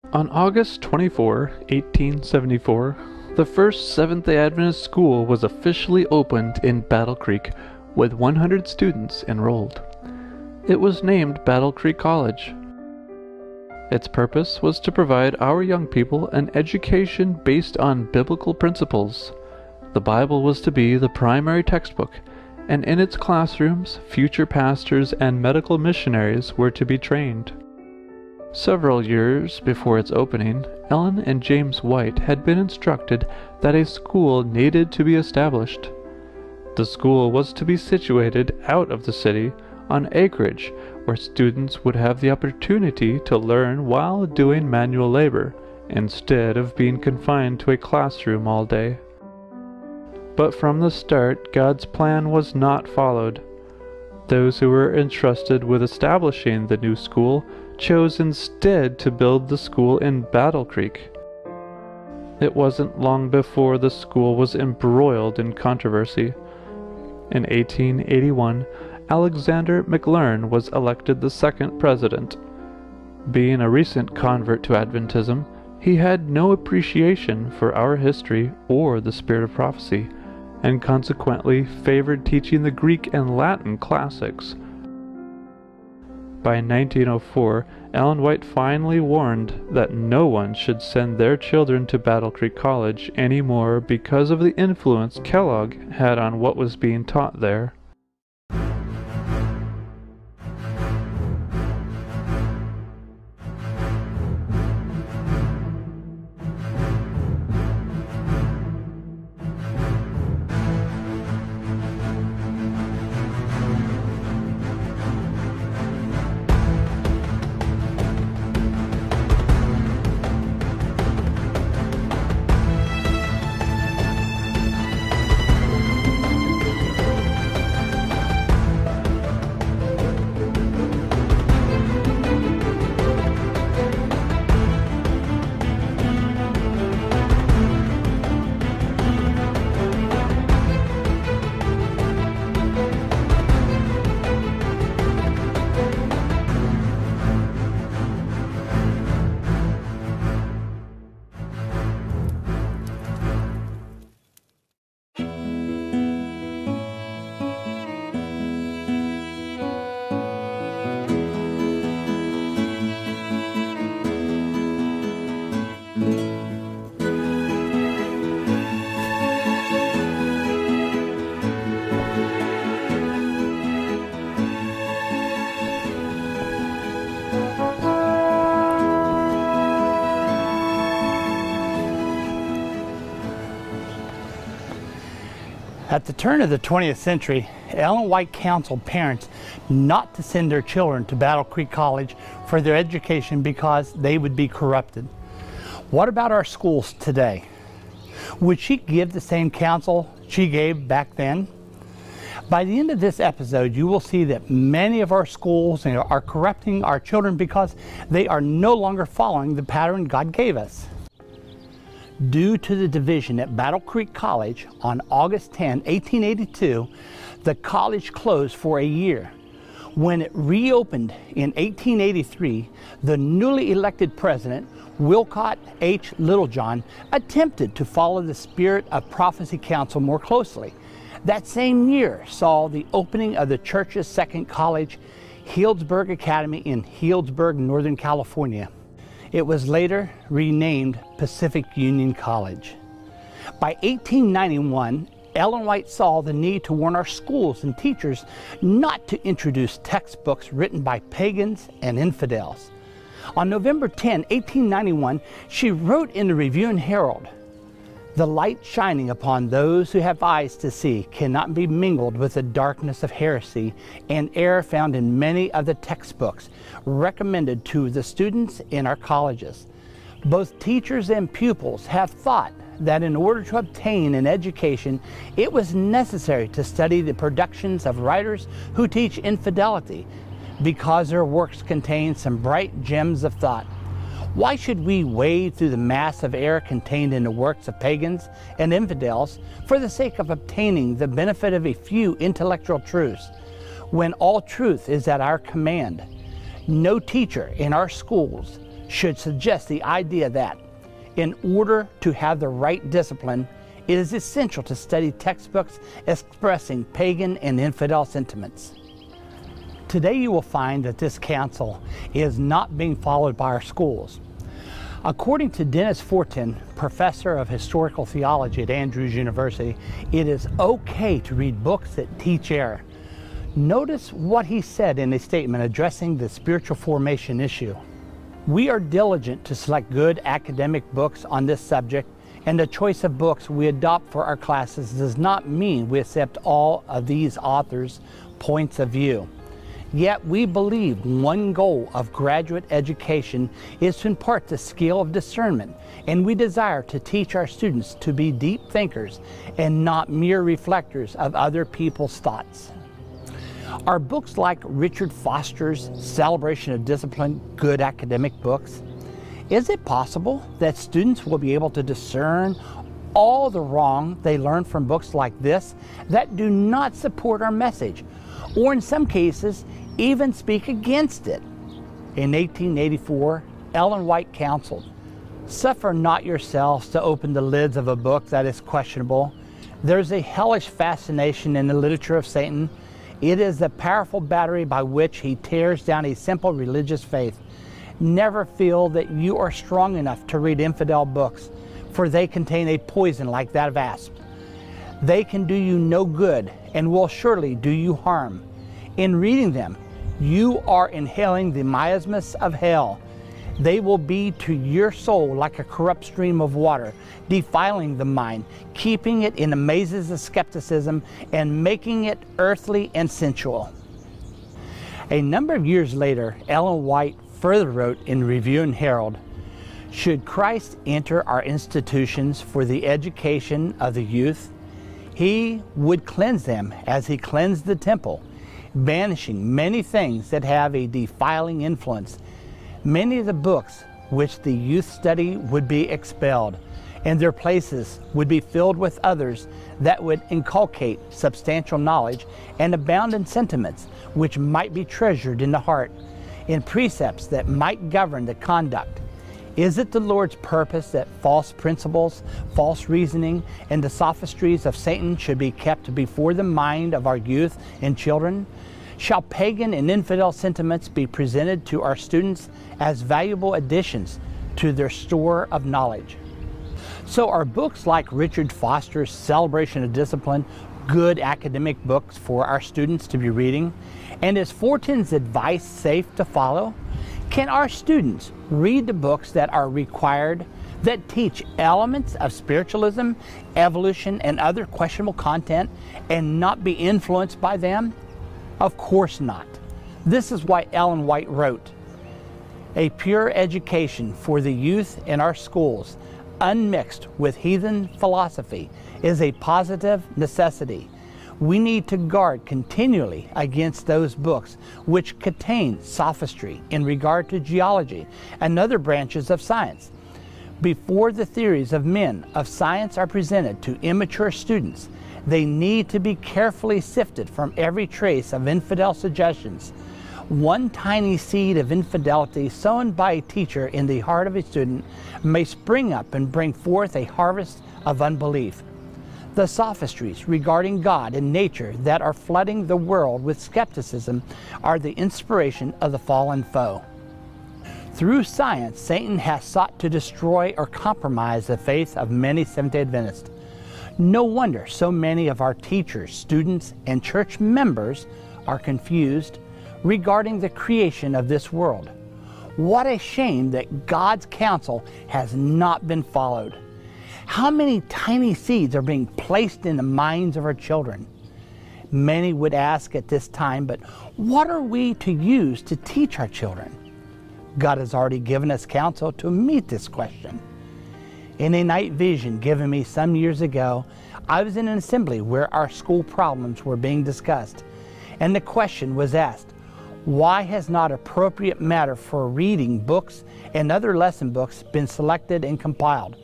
On August 24, 1874, the first Seventh-day Adventist school was officially opened in Battle Creek, with 100 students enrolled. It was named Battle Creek College. Its purpose was to provide our young people an education based on biblical principles. The Bible was to be the primary textbook, and in its classrooms, future pastors and medical missionaries were to be trained. Several years before its opening, Ellen and James White had been instructed that a school needed to be established. The school was to be situated out of the city on acreage where students would have the opportunity to learn while doing manual labor, instead of being confined to a classroom all day. But from the start, God's plan was not followed. Those who were entrusted with establishing the new school chose instead to build the school in Battle Creek. It wasn't long before the school was embroiled in controversy. In 1881, Alexander McLearn was elected the second president. Being a recent convert to Adventism, he had no appreciation for our history or the spirit of prophecy, and consequently favored teaching the Greek and Latin classics. By 1904, Ellen White finally warned that no one should send their children to Battle Creek College anymore because of the influence Kellogg had on what was being taught there. At the turn of the 20th century, Ellen White counseled parents not to send their children to Battle Creek College for their education because they would be corrupted. What about our schools today? Would she give the same counsel she gave back then? By the end of this episode, you will see that many of our schools are corrupting our children because they are no longer following the pattern God gave us. Due to the division at Battle Creek College on August 10, 1882, the college closed for a year. When it reopened in 1883, the newly elected president, Wilcott H. Littlejohn, attempted to follow the spirit of Prophecy Council more closely. That same year saw the opening of the church's second college, Healdsburg Academy in Healdsburg, Northern California. It was later renamed Pacific Union College. By 1891, Ellen White saw the need to warn our schools and teachers not to introduce textbooks written by pagans and infidels. On November 10, 1891, she wrote in the Review and Herald, "The light shining upon those who have eyes to see cannot be mingled with the darkness of heresy and error found in many of the textbooks recommended to the students in our colleges. Both teachers and pupils have thought that in order to obtain an education, it was necessary to study the productions of writers who teach infidelity, because their works contain some bright gems of thought. Why should we wade through the mass of error contained in the works of pagans and infidels for the sake of obtaining the benefit of a few intellectual truths, when all truth is at our command? No teacher in our schools should suggest the idea that, in order to have the right discipline, it is essential to study textbooks expressing pagan and infidel sentiments. Today you will find that this counsel is not being followed by our schools. According to Dennis Fortin, professor of historical theology at Andrews University, it is okay to read books that teach error. Notice what he said in a statement addressing the spiritual formation issue. We are diligent to select good academic books on this subject, and the choice of books we adopt for our classes does not mean we accept all of these authors' points of view. Yet we believe one goal of graduate education is to impart the skill of discernment, and we desire to teach our students to be deep thinkers and not mere reflectors of other people's thoughts. Are books like Richard Foster's Celebration of Discipline good academic books? Is it possible that students will be able to discern all the wrong they learn from books like this that do not support our message, or in some cases, even speak against it? In 1884, Ellen White counseled, "Suffer not yourselves to open the lids of a book that is questionable. There's a hellish fascination in the literature of Satan. It is the powerful battery by which he tears down a simple religious faith. Never feel that you are strong enough to read infidel books, for they contain a poison like that of asp. They can do you no good and will surely do you harm. In reading them, you are inhaling the miasmas of hell. They will be to your soul like a corrupt stream of water, defiling the mind, keeping it in the mazes of skepticism, and making it earthly and sensual." A number of years later, Ellen White further wrote in Review and Herald, "Should Christ enter our institutions for the education of the youth, he would cleanse them as he cleansed the temple, banishing many things that have a defiling influence. Many of the books which the youth study would be expelled, and their places would be filled with others that would inculcate substantial knowledge and abound in sentiments which might be treasured in the heart, in precepts that might govern the conduct. Is it the Lord's purpose that false principles, false reasoning, and the sophistries of Satan should be kept before the mind of our youth and children? Shall pagan and infidel sentiments be presented to our students as valuable additions to their store of knowledge?" So are books like Richard Foster's Celebration of Discipline good academic books for our students to be reading? And is Fortin's advice safe to follow? Can our students read the books that are required, that teach elements of spiritualism, evolution, and other questionable content, and not be influenced by them? Of course not. This is why Ellen White wrote, "A pure education for the youth in our schools, unmixed with heathen philosophy, is a positive necessity. We need to guard continually against those books which contain sophistry in regard to geology and other branches of science. Before the theories of men of science are presented to immature students, they need to be carefully sifted from every trace of infidel suggestions. One tiny seed of infidelity sown by a teacher in the heart of a student may spring up and bring forth a harvest of unbelief. The sophistries regarding God and nature that are flooding the world with skepticism are the inspiration of the fallen foe. Through science, Satan has sought to destroy or compromise the faith of many Seventh-day Adventists. No wonder so many of our teachers, students, and church members are confused regarding the creation of this world. What a shame that God's counsel has not been followed. How many tiny seeds are being placed in the minds of our children? Many would ask at this time, but what are we to use to teach our children? God has already given us counsel to meet this question. In a night vision given me some years ago, I was in an assembly where our school problems were being discussed, and the question was asked, why has not appropriate matter for reading books and other lesson books been selected and compiled?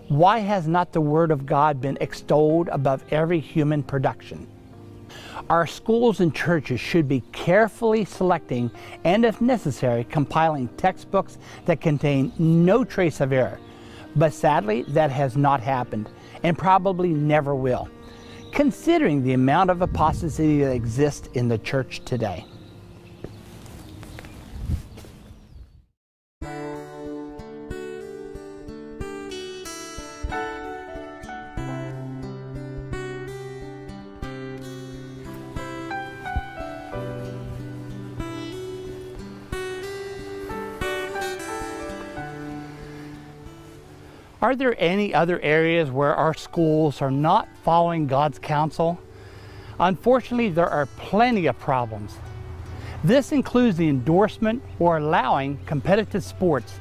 Why has not the Word of God been extolled above every human production? Our schools and churches should be carefully selecting and, if necessary, compiling textbooks that contain no trace of error. But sadly, that has not happened and probably never will, considering the amount of apostasy that exists in the church today. Are there any other areas where our schools are not following God's counsel? Unfortunately, there are plenty of problems. This includes the endorsement or allowing competitive sports,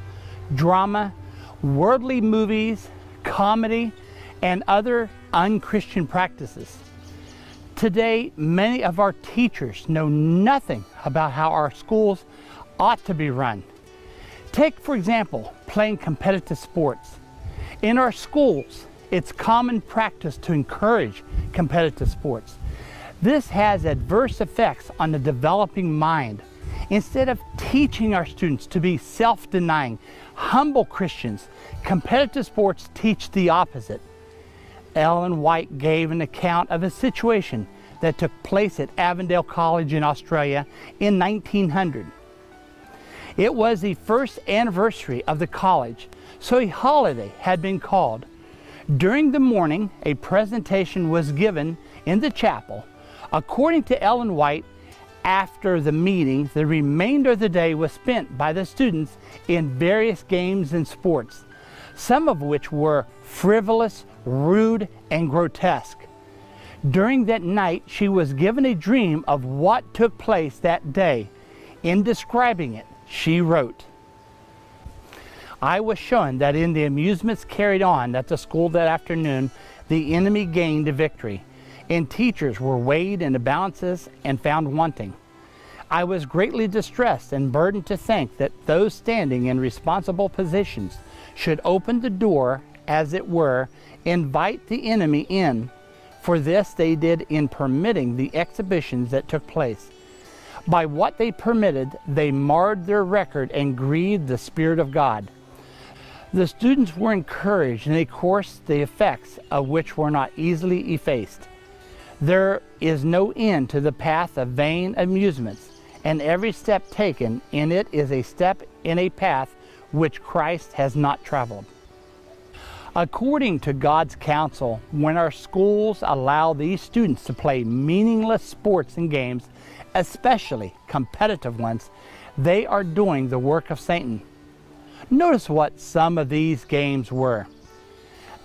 drama, worldly movies, comedy, and other unchristian practices. Today, many of our teachers know nothing about how our schools ought to be run. Take, for example, playing competitive sports. In our schools, it's common practice to encourage competitive sports. This has adverse effects on the developing mind. Instead of teaching our students to be self-denying, humble Christians, competitive sports teach the opposite. Ellen White gave an account of a situation that took place at Avondale College in Australia in 1900. It was the first anniversary of the college, so a holiday had been called. During the morning, a presentation was given in the chapel. According to Ellen White, after the meeting, the remainder of the day was spent by the students in various games and sports, some of which were frivolous, rude, and grotesque. During that night, she was given a dream of what took place that day. In describing it, she wrote, "I was shown that in the amusements carried on at the school that afternoon, the enemy gained a victory, and teachers were weighed in the balances and found wanting. I was greatly distressed and burdened to think that those standing in responsible positions should open the door, as it were, invite the enemy in, for this they did in permitting the exhibitions that took place. By what they permitted, they marred their record and grieved the Spirit of God. The students were encouraged in a course the effects of which were not easily effaced. There is no end to the path of vain amusements, and every step taken in it is a step in a path which Christ has not traveled." According to God's counsel, when our schools allow these students to play meaningless sports and games, especially competitive ones, they are doing the work of Satan. Notice what some of these games were.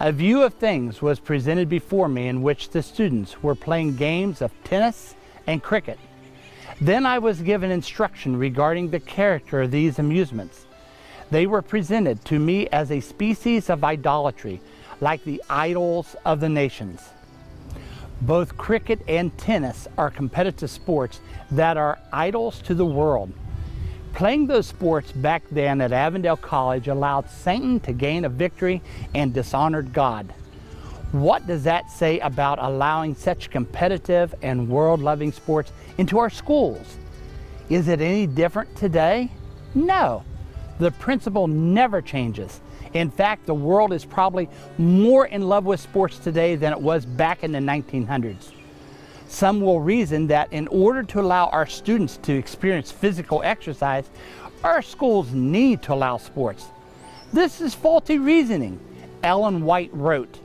A view of things was presented before me in which the students were playing games of tennis and cricket. Then I was given instruction regarding the character of these amusements. They were presented to me as a species of idolatry, like the idols of the nations. Both cricket and tennis are competitive sports that are idols to the world. Playing those sports back then at Avondale College allowed Satan to gain a victory and dishonored God. What does that say about allowing such competitive and world-loving sports into our schools? Is it any different today? No. The principle never changes. In fact, the world is probably more in love with sports today than it was back in the 1900s. Some will reason that in order to allow our students to experience physical exercise, our schools need to allow sports. This is faulty reasoning. Ellen White wrote,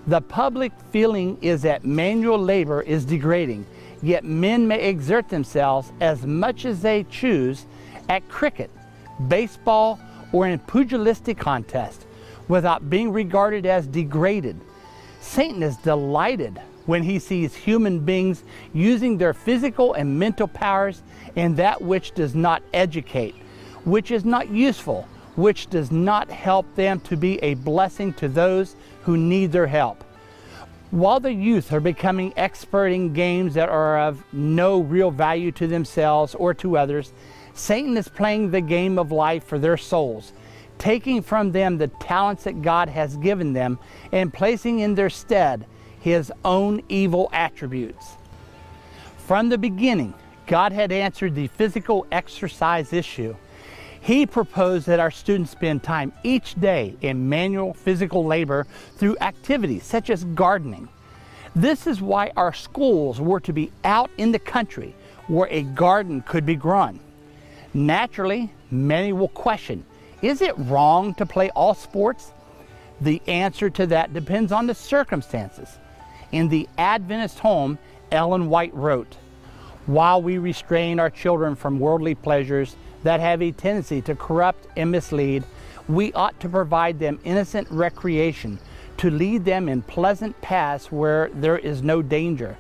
"The public feeling is that manual labor is degrading, yet men may exert themselves as much as they choose at cricket, baseball, or in pugilistic contests without being regarded as degraded. Satan is delighted when he sees human beings using their physical and mental powers in that which does not educate, which is not useful, which does not help them to be a blessing to those who need their help. While the youth are becoming expert in games that are of no real value to themselves or to others, Satan is playing the game of life for their souls, taking from them the talents that God has given them and placing in their stead His own evil attributes. From the beginning, God had answered the physical exercise issue. He proposed that our students spend time each day in manual physical labor through activities such as gardening. This is why our schools were to be out in the country where a garden could be grown. Naturally, many will question, is it wrong to play all sports? The answer to that depends on the circumstances. In the Adventist home, Ellen White wrote, "While we restrain our children from worldly pleasures that have a tendency to corrupt and mislead, we ought to provide them innocent recreation, to lead them in pleasant paths where there is no danger.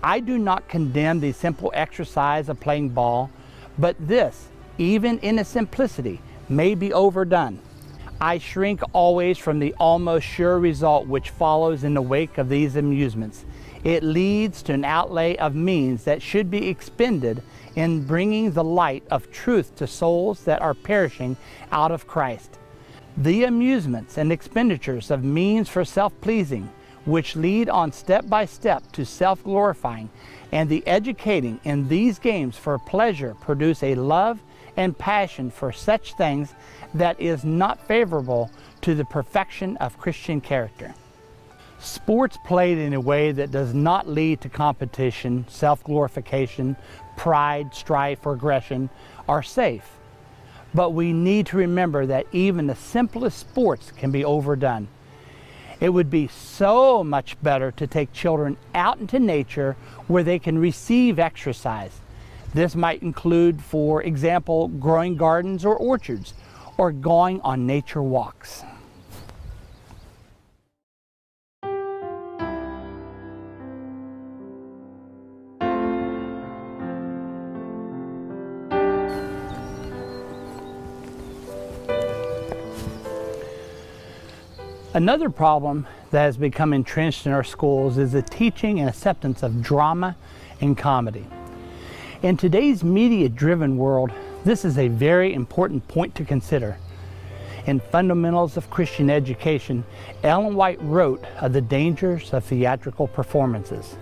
I do not condemn the simple exercise of playing ball, but this, even in its simplicity, may be overdone. I shrink always from the almost sure result which follows in the wake of these amusements. It leads to an outlay of means that should be expended in bringing the light of truth to souls that are perishing out of Christ. The amusements and expenditures of means for self-pleasing, which lead on step by step to self-glorifying, and the educating in these games for pleasure produce a love and passion for such things that is not favorable to the perfection of Christian character. Sports played in a way that does not lead to competition, self-glorification, pride, strife, or aggression are safe. But we need to remember that even the simplest sports can be overdone. It would be so much better to take children out into nature where they can receive exercise. This might include, for example, growing gardens or orchards, or going on nature walks. Another problem that has become entrenched in our schools is the teaching and acceptance of drama and comedy. In today's media-driven world, this is a very important point to consider. In Fundamentals of Christian Education, Ellen White wrote of the dangers of theatrical performances.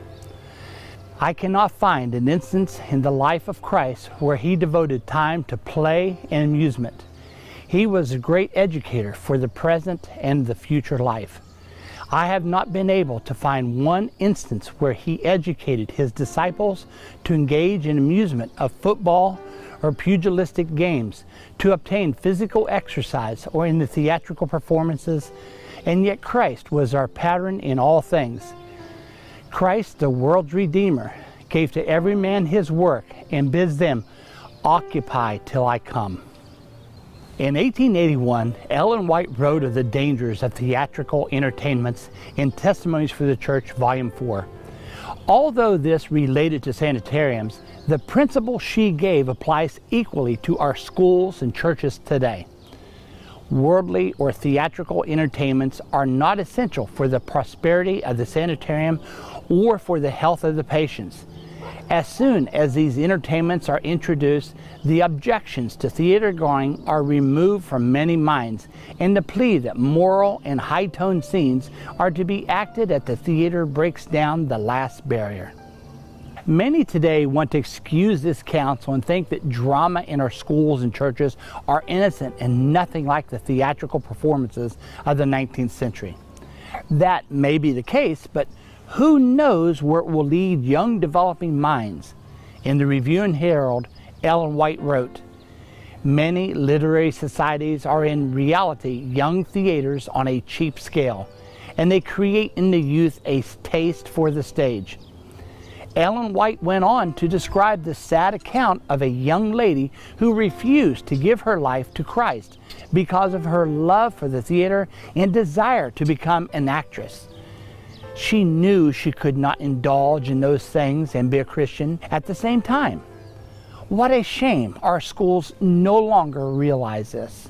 I cannot find an instance in the life of Christ where he devoted time to play and amusement. He was a great educator for the present and the future life. I have not been able to find one instance where he educated his disciples to engage in amusement of football or pugilistic games, to obtain physical exercise, or in the theatrical performances, and yet Christ was our pattern in all things. Christ, the world's Redeemer, gave to every man his work and bids them, "Occupy till I come." In 1881, Ellen White wrote of the dangers of theatrical entertainments in Testimonies for the Church, Volume 4. Although this related to sanitariums, the principle she gave applies equally to our schools and churches today. Worldly or theatrical entertainments are not essential for the prosperity of the sanitarium or for the health of the patients. As soon as these entertainments are introduced, the objections to theater going are removed from many minds, and the plea that moral and high-toned scenes are to be acted at the theater breaks down the last barrier. Many today want to excuse this counsel and think that drama in our schools and churches are innocent and nothing like the theatrical performances of the 19th century. That may be the case, but who knows where it will lead young developing minds? In the Review and Herald, Ellen White wrote, "Many literary societies are in reality young theaters on a cheap scale, and they create in the youth a taste for the stage." Ellen White went on to describe the sad account of a young lady who refused to give her life to Christ because of her love for the theater and desire to become an actress. She knew she could not indulge in those things and be a Christian at the same time. What a shame our schools no longer realize this.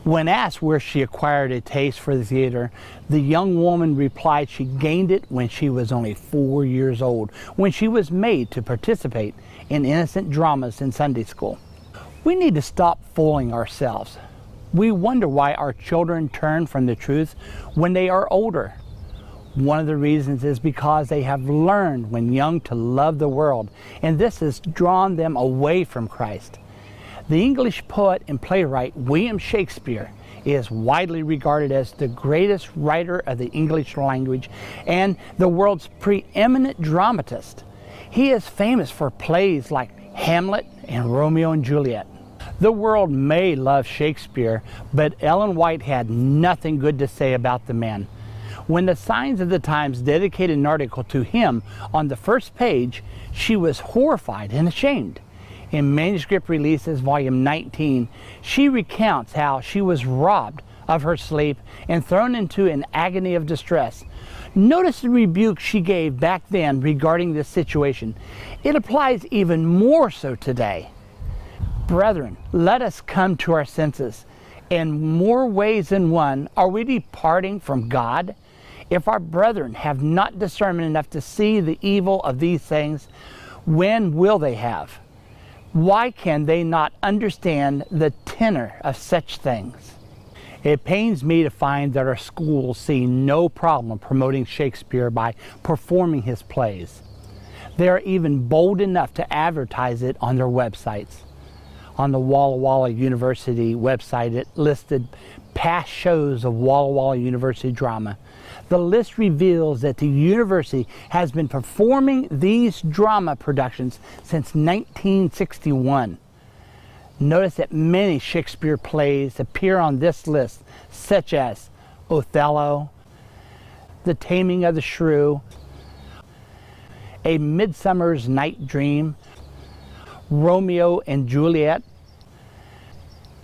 When asked where she acquired a taste for the theater, the young woman replied she gained it when she was only 4 years old, when she was made to participate in innocent dramas in Sunday school. We need to stop fooling ourselves. We wonder why our children turn from the truth when they are older. One of the reasons is because they have learned when young to love the world, and this has drawn them away from Christ. The English poet and playwright William Shakespeare is widely regarded as the greatest writer of the English language and the world's preeminent dramatist. He is famous for plays like Hamlet and Romeo and Juliet. The world may love Shakespeare, but Ellen White had nothing good to say about the man. When the Signs of the Times dedicated an article to him on the first page, she was horrified and ashamed. In Manuscript Releases, Volume 19, she recounts how she was robbed of her sleep and thrown into an agony of distress. Notice the rebuke she gave back then regarding this situation. It applies even more so today. Brethren, let us come to our senses. In more ways than one, are we departing from God? If our brethren have not discernment enough to see the evil of these things, when will they have? Why can they not understand the tenor of such things? It pains me to find that our schools see no problem promoting Shakespeare by performing his plays. They are even bold enough to advertise it on their websites. On the Walla Walla University website, it listed past shows of Walla Walla University drama. The list reveals that the university has been performing these drama productions since 1961. Notice that many Shakespeare plays appear on this list, such as Othello, The Taming of the Shrew, A Midsummer's Night Dream, Romeo and Juliet,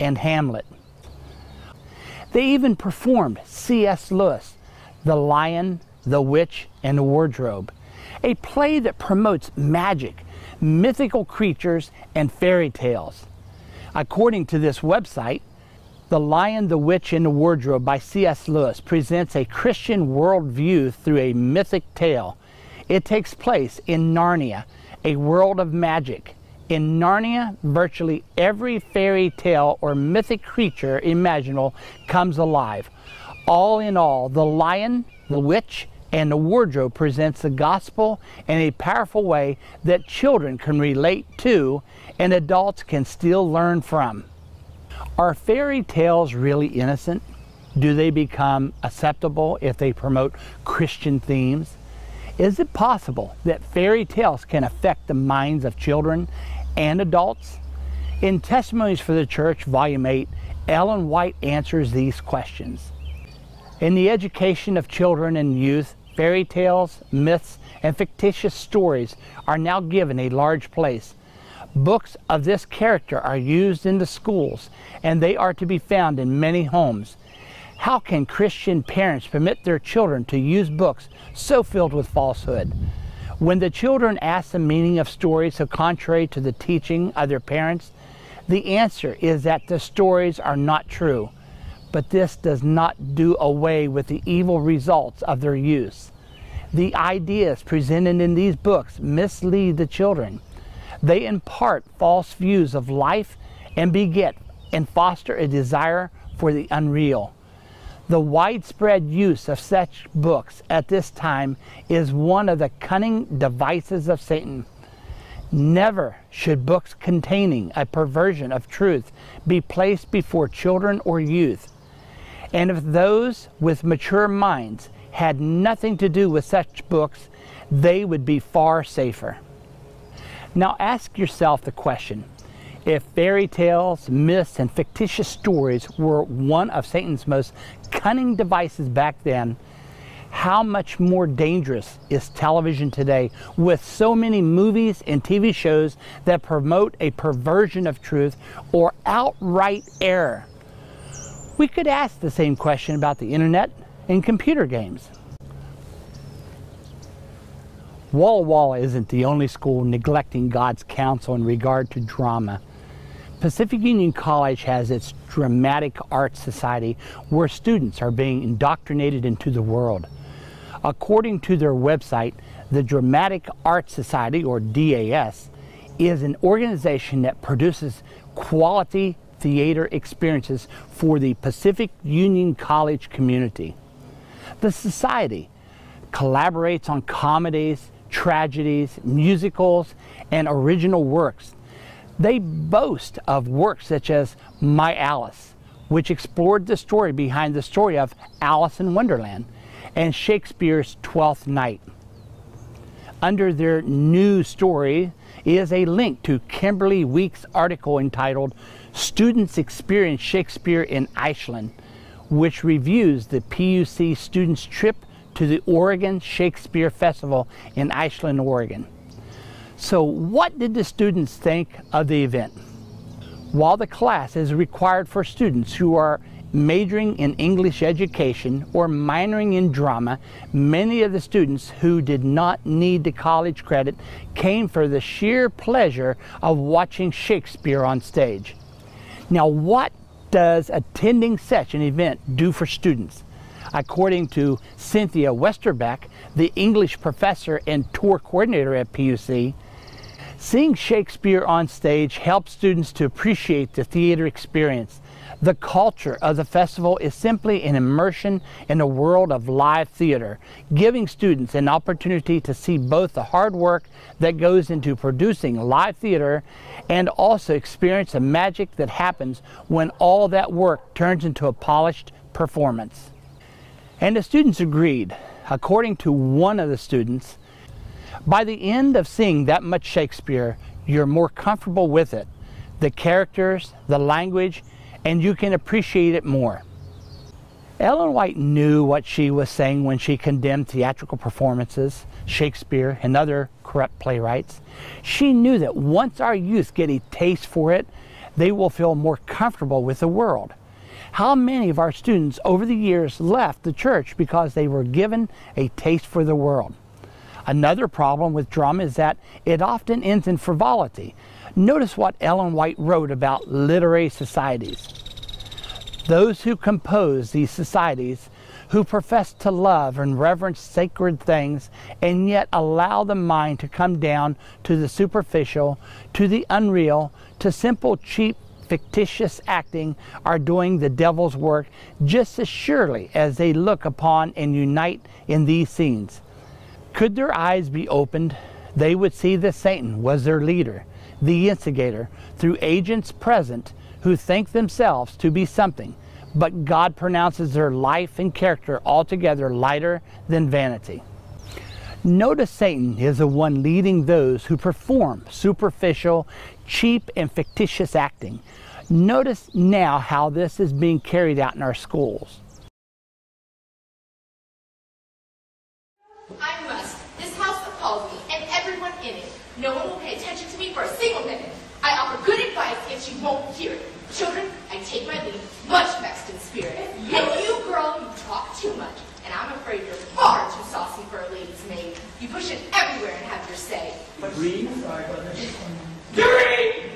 and Hamlet. They even performed C.S. Lewis, The Lion, the Witch, and the Wardrobe, a play that promotes magic, mythical creatures, and fairy tales. According to this website, The Lion, the Witch, and the Wardrobe by C.S. Lewis presents a Christian worldview through a mythic tale. It takes place in Narnia, a world of magic. In Narnia, virtually every fairy tale or mythic creature imaginable comes alive. All in all, The Lion, the Witch, and the Wardrobe presents the gospel in a powerful way that children can relate to and adults can still learn from. Are fairy tales really innocent? Do they become acceptable if they promote Christian themes? Is it possible that fairy tales can affect the minds of children and adults? In Testimonies for the Church, Volume 8, Ellen White answers these questions. In the education of children and youth, fairy tales, myths, and fictitious stories are now given a large place. Books of this character are used in the schools, and they are to be found in many homes. How can Christian parents permit their children to use books so filled with falsehood? When the children ask the meaning of stories so contrary to the teaching of their parents, the answer is that the stories are not true. But this does not do away with the evil results of their use. The ideas presented in these books mislead the children. They impart false views of life and beget and foster a desire for the unreal. The widespread use of such books at this time is one of the cunning devices of Satan. Never should books containing a perversion of truth be placed before children or youth. And if those with mature minds had nothing to do with such books, they would be far safer. Now ask yourself the question, if fairy tales, myths, and fictitious stories were one of Satan's most cunning devices back then, how much more dangerous is television today with so many movies and TV shows that promote a perversion of truth or outright error? We could ask the same question about the internet and computer games. Walla Walla isn't the only school neglecting God's counsel in regard to drama. Pacific Union College has its Dramatic Arts Society, where students are being indoctrinated into the world. According to their website, the Dramatic Arts Society, or DAS, is an organization that produces quality theater experiences for the Pacific Union College community. The society collaborates on comedies, tragedies, musicals, and original works. They boast of works such as My Alice, which explored the story behind the story of Alice in Wonderland, and Shakespeare's Twelfth Night. Under their new story is a link to Kimberly Week's article entitled Students Experience Shakespeare in Iceland, which reviews the PUC students' trip to the Oregon Shakespeare Festival in Iceland, Oregon. So what did the students think of the event? While the class is required for students who are majoring in English education or minoring in drama, many of the students who did not need the college credit came for the sheer pleasure of watching Shakespeare on stage. Now, what does attending such an event do for students? According to Cynthia Westerbeck, the English professor and tour coordinator at PUC, seeing Shakespeare on stage helps students to appreciate the theater experience. The culture of the festival is simply an immersion in a world of live theater, giving students an opportunity to see both the hard work that goes into producing live theater and also experience the magic that happens when all that work turns into a polished performance. And the students agreed. According to one of the students, by the end of seeing that much Shakespeare, you're more comfortable with it, the characters, the language, and you can appreciate it more. Ellen White knew what she was saying when she condemned theatrical performances, Shakespeare, and other corrupt playwrights. She knew that once our youth get a taste for it, they will feel more comfortable with the world. How many of our students over the years left the church because they were given a taste for the world? Another problem with drama is that it often ends in frivolity. Notice what Ellen White wrote about literary societies. Those who compose these societies, who profess to love and reverence sacred things, and yet allow the mind to come down to the superficial, to the unreal, to simple, cheap, fictitious acting, are doing the devil's work just as surely as they look upon and unite in these scenes. Could their eyes be opened, they would see that Satan was their leader, the instigator, through agents present who think themselves to be something, but God pronounces their life and character altogether lighter than vanity. Notice Satan is the one leading those who perform superficial, cheap, and fictitious acting. Notice now how this is being carried out in our schools. I must. This house appalls me, and everyone in it. No one will pay attention to me for a single minute. I offer good advice, yet you won't hear it. Children, I take my leave, much vexed in spirit. And you, girl, you talk too much, and I'm afraid you're far too saucy for a lady's maid. You push it everywhere and have your say. Read? Sorry, read!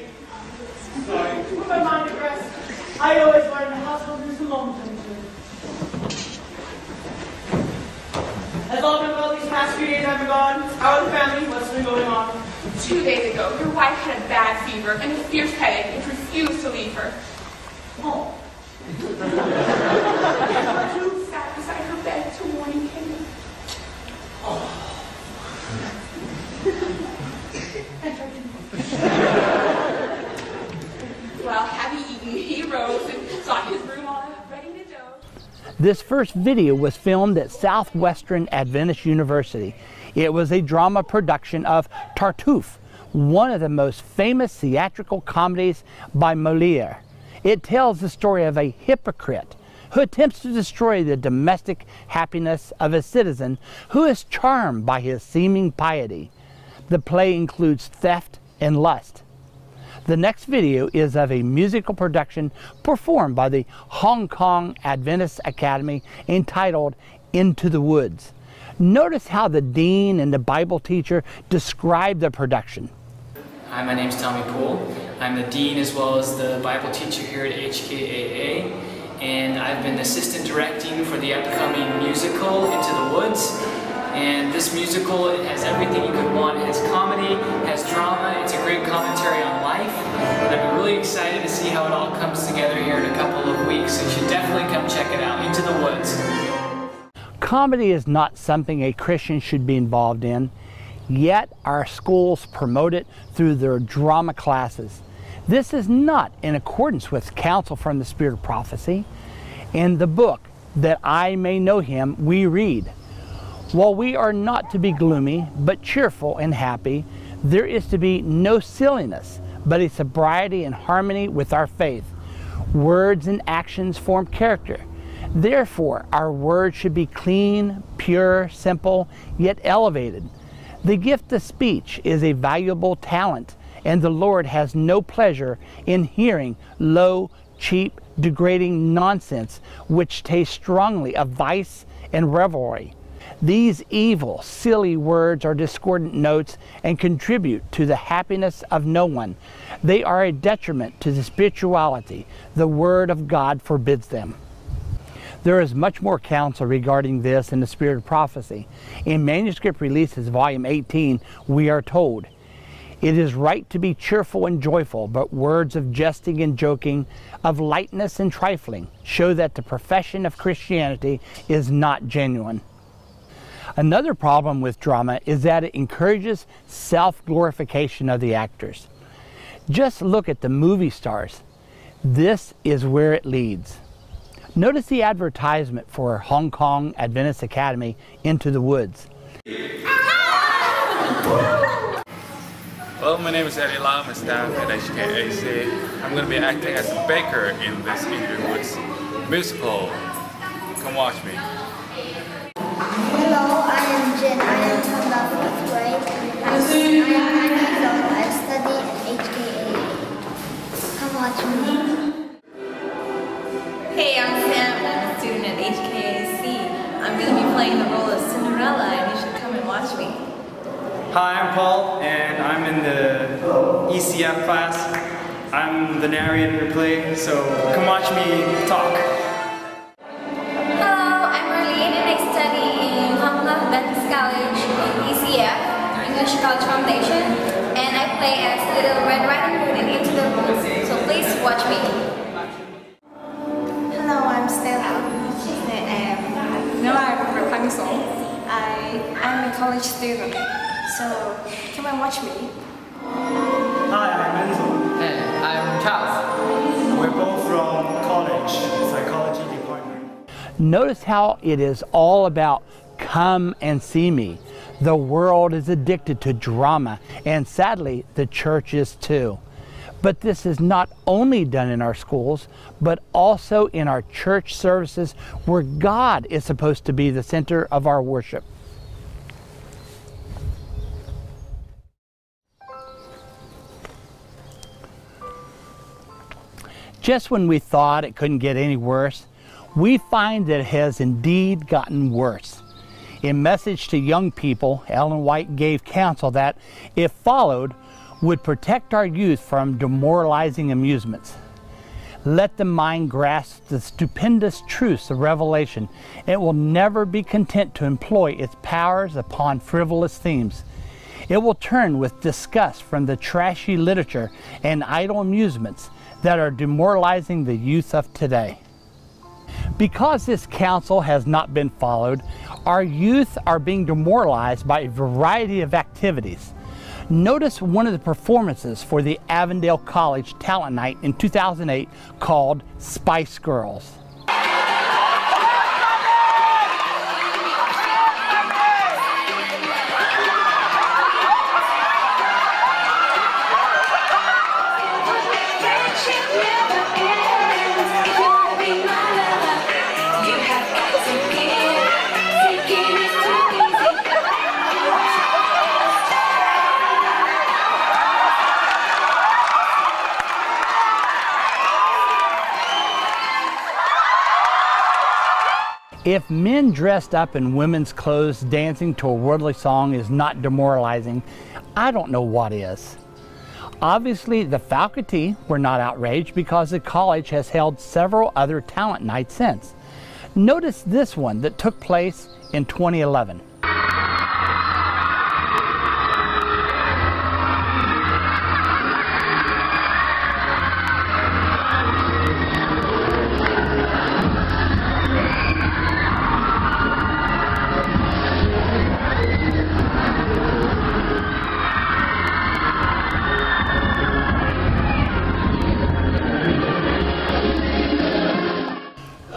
Sorry. Put my mind at rest. I always learn the household is a long time to. Has all been well these past few days I've been gone? How are the family? What's been going on? 2 days ago, your wife had a bad fever and a fierce headache and refused to leave her. Oh. You sat beside her bed till morning came. Oh. Well, having eaten, he rose and sought his room on, ready to doze. This first video was filmed at Southwestern Adventist University. It was a drama production of Tartuffe, one of the most famous theatrical comedies by Molière. It tells the story of a hypocrite who attempts to destroy the domestic happiness of a citizen who is charmed by his seeming piety. The play includes theft and lust. The next video is of a musical production performed by the Hong Kong Adventist Academy entitled Into the Woods. Notice how the dean and the Bible teacher describe the production. Hi, my name is Tommy Poole. I'm the dean as well as the Bible teacher here at HKAA, and I've been assistant directing for the upcoming musical Into the Woods. And this musical, it has everything you could want. It has comedy, it has drama, it's a great commentary on life. And I've been really excited to see how it all comes together here in a couple of weeks. So you should definitely come check it out, Into the Woods. Comedy is not something a Christian should be involved in, yet our schools promote it through their drama classes. This is not in accordance with counsel from the Spirit of prophecy. In the book, That I May Know Him, we read, "While we are not to be gloomy, but cheerful and happy, there is to be no silliness, but a sobriety and harmony with our faith. Words and actions form character. Therefore, our words should be clean, pure, simple, yet elevated. The gift of speech is a valuable talent, and the Lord has no pleasure in hearing low, cheap, degrading nonsense which tastes strongly of vice and revelry. These evil, silly words are discordant notes and contribute to the happiness of no one. They are a detriment to the spirituality. The Word of God forbids them." There is much more counsel regarding this in the Spirit of prophecy. In Manuscript Releases, Volume 18, we are told, "It is right to be cheerful and joyful, but words of jesting and joking, of lightness and trifling, show that the profession of Christianity is not genuine." Another problem with drama is that it encourages self-glorification of the actors. Just look at the movie stars. This is where it leads. Notice the advertisement for Hong Kong Adventist Academy, Into the Woods. Hello, my name is Eddie Lam, I'm staff at HKAC. I'm going to be acting as a baker in this Into the Woods musical. Come watch me. Hello, I am Jen. I am from the 4th grade. I am 9 years old. I study at HKAA. Come watch me. Hey, I'm Sam. I'm a student at HKAC. I'm going to be playing the role of Cinderella, and you should come and watch me. Hi, I'm Paul, and I'm in the ECF class. I'm the narrator of the play, so come watch me talk. Hello, I'm Marlene, and I study in Commonwealth Baptist College ECF, English College Foundation, and I play as Little Red Riding Hood in Into the Woods, so please watch me. Hello, I'm Stella. No, I'm Rapunzel. I'm a college student, so come and watch me. Hi, I'm Enzo. Hey, I'm Charles. We're both from college, psychology department. Notice how it is all about come and see me. The world is addicted to drama, and sadly, the church is too. But this is not only done in our schools, but also in our church services where God is supposed to be the center of our worship. Just when we thought it couldn't get any worse, we find that it has indeed gotten worse. In Message to Young People, Ellen White gave counsel that, if followed, would protect our youth from demoralizing amusements. Let the mind grasp the stupendous truths of Revelation. It will never be content to employ its powers upon frivolous themes. It will turn with disgust from the trashy literature and idle amusements that are demoralizing the youth of today. Because this counsel has not been followed, our youth are being demoralized by a variety of activities. Notice one of the performances for the Avondale College Talent Night in 2008 called Spice Girls. If men dressed up in women's clothes dancing to a worldly song is not demoralizing, I don't know what is. Obviously, the faculty were not outraged because the college has held several other talent nights since. Notice this one that took place in 2011.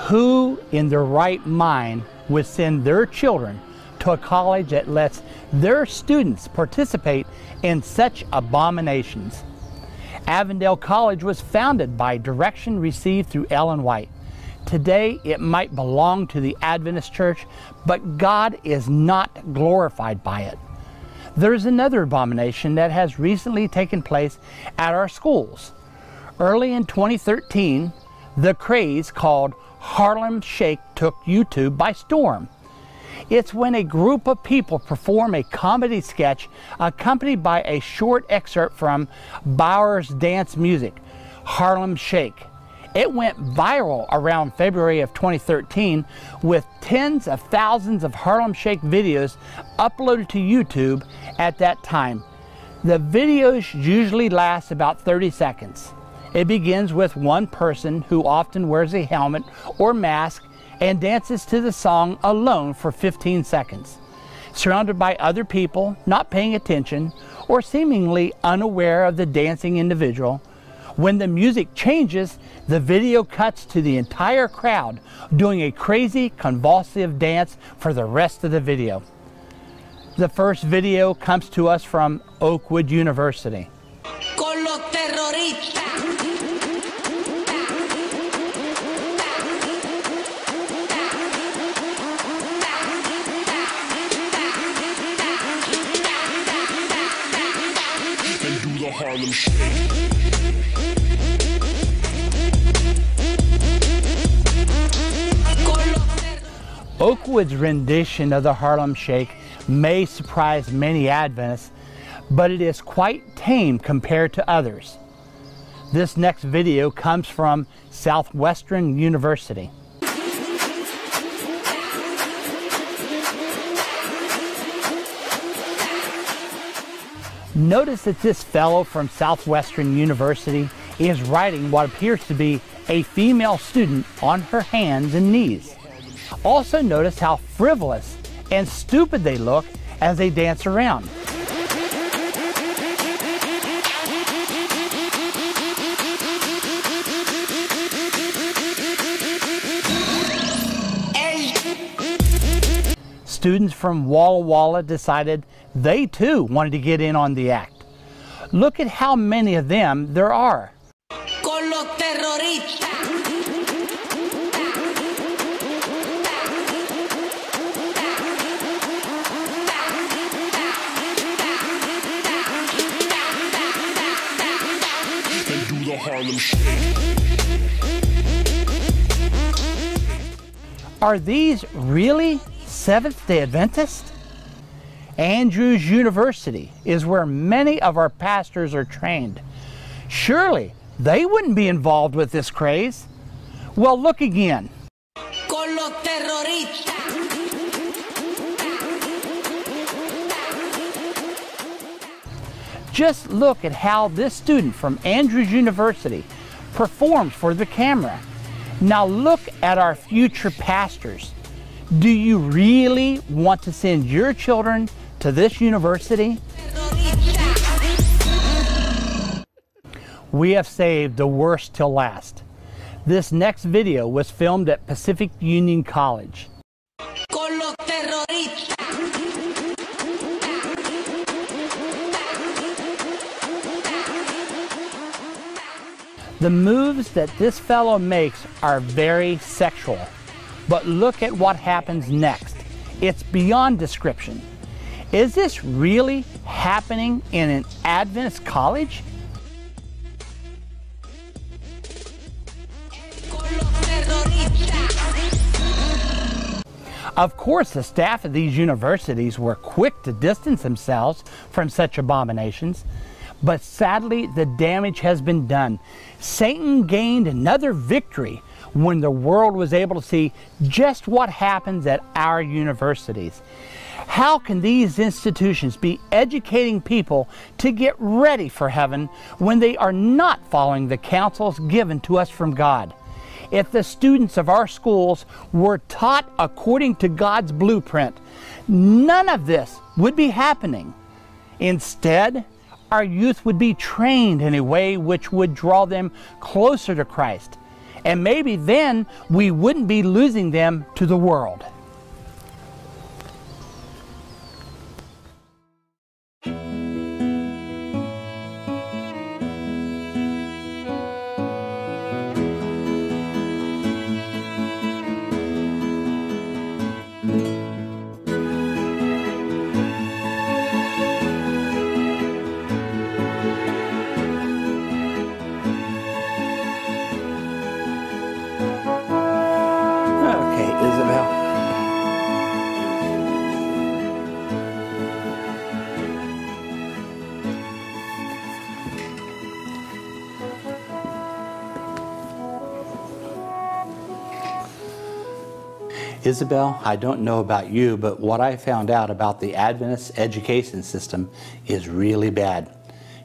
Who in their right mind would send their children to a college that lets their students participate in such abominations? Avondale College was founded by direction received through Ellen White. Today it might belong to the Adventist Church, but God is not glorified by it. There's another abomination that has recently taken place at our schools. Early in 2013, the craze called Harlem Shake took YouTube by storm. It's when a group of people perform a comedy sketch accompanied by a short excerpt from Bauer's dance music, Harlem Shake. It went viral around February of 2013 with tens of thousands of Harlem Shake videos uploaded to YouTube at that time. The videos usually last about 30 seconds. It begins with one person who often wears a helmet or mask and dances to the song alone for 15 seconds, surrounded by other people not paying attention or seemingly unaware of the dancing individual. When the music changes, the video cuts to the entire crowd doing a crazy, convulsive dance for the rest of the video. The first video comes to us from Oakwood University. Con los terroristas. Harlem Shake. Oakwood's rendition of the Harlem Shake may surprise many Adventists, but it is quite tame compared to others. This next video comes from Southwestern University. Notice that this fellow from Southwestern University is riding what appears to be a female student on her hands and knees. Also notice how frivolous and stupid they look as they dance around. Students from Walla Walla decided they too wanted to get in on the act. Look at how many of them there are. Con los terroristas. Are these really Seventh-day Adventists? Andrews University is where many of our pastors are trained. Surely they wouldn't be involved with this craze. Well, look again. Con los terroristas. Just look at how this student from Andrews University performs for the camera. Now look at our future pastors. Do you really want to send your children to this university? We have saved the worst till last. This next video was filmed at Pacific Union College. Con los terroristas. The moves that this fellow makes are very sexual. But look at what happens next. It's beyond description. Is this really happening in an Adventist college? Of course, the staff of these universities were quick to distance themselves from such abominations. But sadly, the damage has been done. Satan gained another victory when the world was able to see just what happens at our universities. How can these institutions be educating people to get ready for heaven when they are not following the counsels given to us from God? If the students of our schools were taught according to God's blueprint, none of this would be happening. Instead, our youth would be trained in a way which would draw them closer to Christ And maybe then we wouldn't be losing them to the world. Isabel, I don't know about you, but what I found out about the Adventist education system is really bad.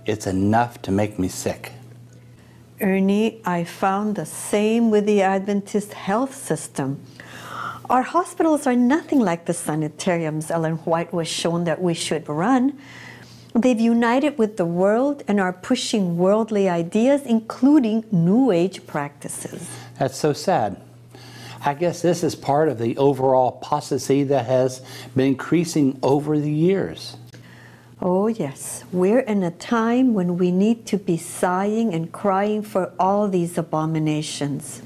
It's enough to make me sick. Ernie, I found the same with the Adventist health system. Our hospitals are nothing like the sanitariums Ellen White was shown that we should run. They've united with the world and are pushing worldly ideas, including New Age practices. That's so sad. I guess this is part of the overall apostasy that has been increasing over the years. Oh yes, we're in a time when we need to be sighing and crying for all these abominations.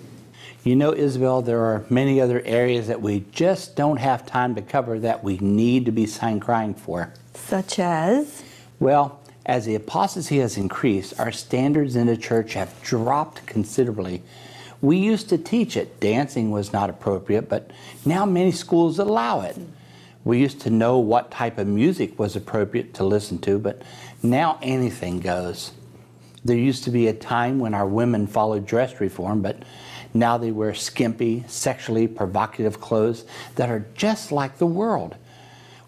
You know, Isabel, there are many other areas that we just don't have time to cover that we need to be sighing crying for. Such as? Well, as the apostasy has increased, our standards in the church have dropped considerably. We used to teach it. Dancing was not appropriate, but now many schools allow it. We used to know what type of music was appropriate to listen to, but now anything goes. There used to be a time when our women followed dress reform, but now they wear skimpy, sexually provocative clothes that are just like the world.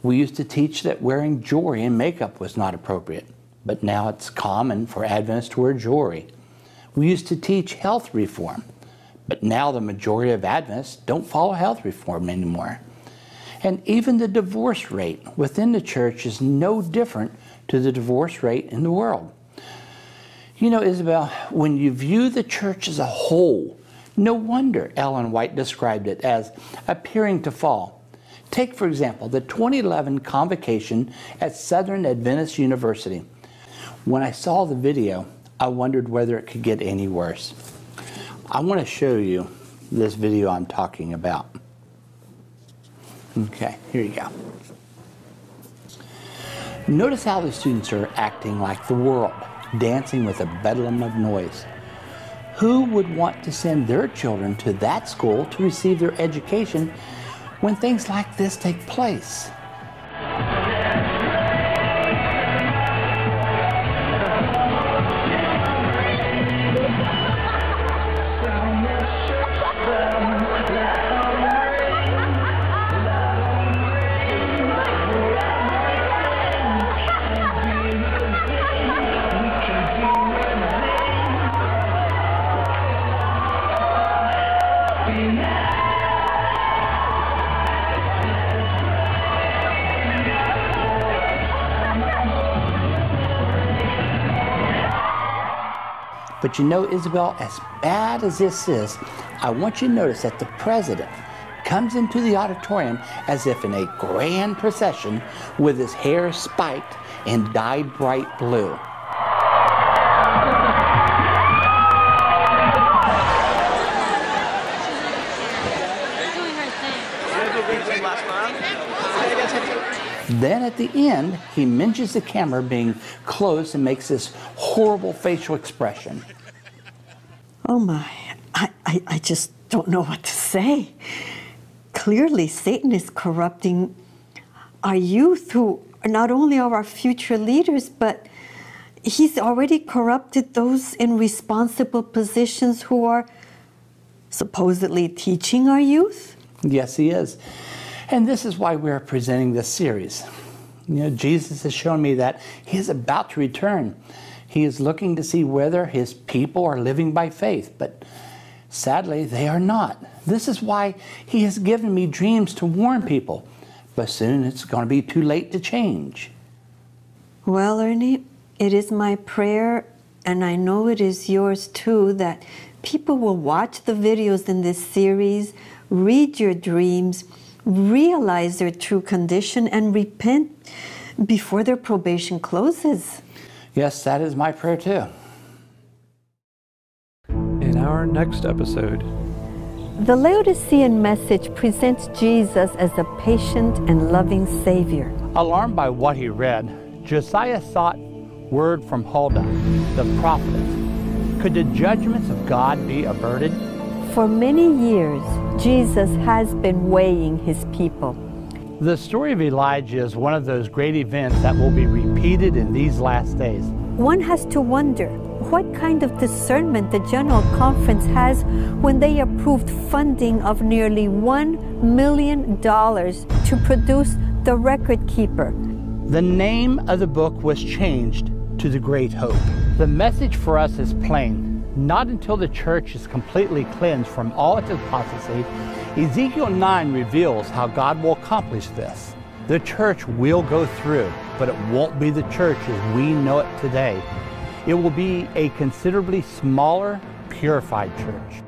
We used to teach that wearing jewelry and makeup was not appropriate, but now it's common for Adventists to wear jewelry. We used to teach health reform, but now the majority of Adventists don't follow health reform anymore. And even the divorce rate within the church is no different to the divorce rate in the world. You know, Isabel, when you view the church as a whole, no wonder Ellen White described it as appearing to fall. Take, for example, the 2011 convocation at Southern Adventist University. When I saw the video, I wondered whether it could get any worse. I want to show you this video I'm talking about. Okay, here you go. Notice how the students are acting like the world, dancing with a bedlam of noise. Who would want to send their children to that school to receive their education when things like this take place? But you know, Isabel, as bad as this is, I want you to notice that the president comes into the auditorium as if in a grand procession with his hair spiked and dyed bright blue. Then at the end, he mentions the camera being closed and makes this horrible facial expression. Oh my, I just don't know what to say. Clearly, Satan is corrupting our youth, who not only are our future leaders, but he's already corrupted those in responsible positions who are supposedly teaching our youth. Yes, he is. And this is why we are presenting this series. You know, Jesus has shown me that he is about to return. He is looking to see whether his people are living by faith, but sadly, they are not. This is why he has given me dreams to warn people, but soon it's going to be too late to change. Well, Ernie, it is my prayer, and I know it is yours too, that people will watch the videos in this series, read your dreams, realize their true condition, and repent before their probation closes. Yes, that is my prayer too. In our next episode, the Laodicean message presents Jesus as a patient and loving Savior. Alarmed by what he read, Josiah sought word from Huldah, the prophetess. Could the judgments of God be averted? For many years, Jesus has been weighing his people. The story of Elijah is one of those great events that will be repeated in these last days. One has to wonder what kind of discernment the General Conference has when they approved funding of nearly $1 million to produce The Record Keeper. The name of the book was changed to The Great Hope. The message for us is plain. Not until the church is completely cleansed from all its apostasy, Ezekiel 9 reveals how God will accomplish this. The church will go through, but it won't be the church as we know it today. It will be a considerably smaller, purified church.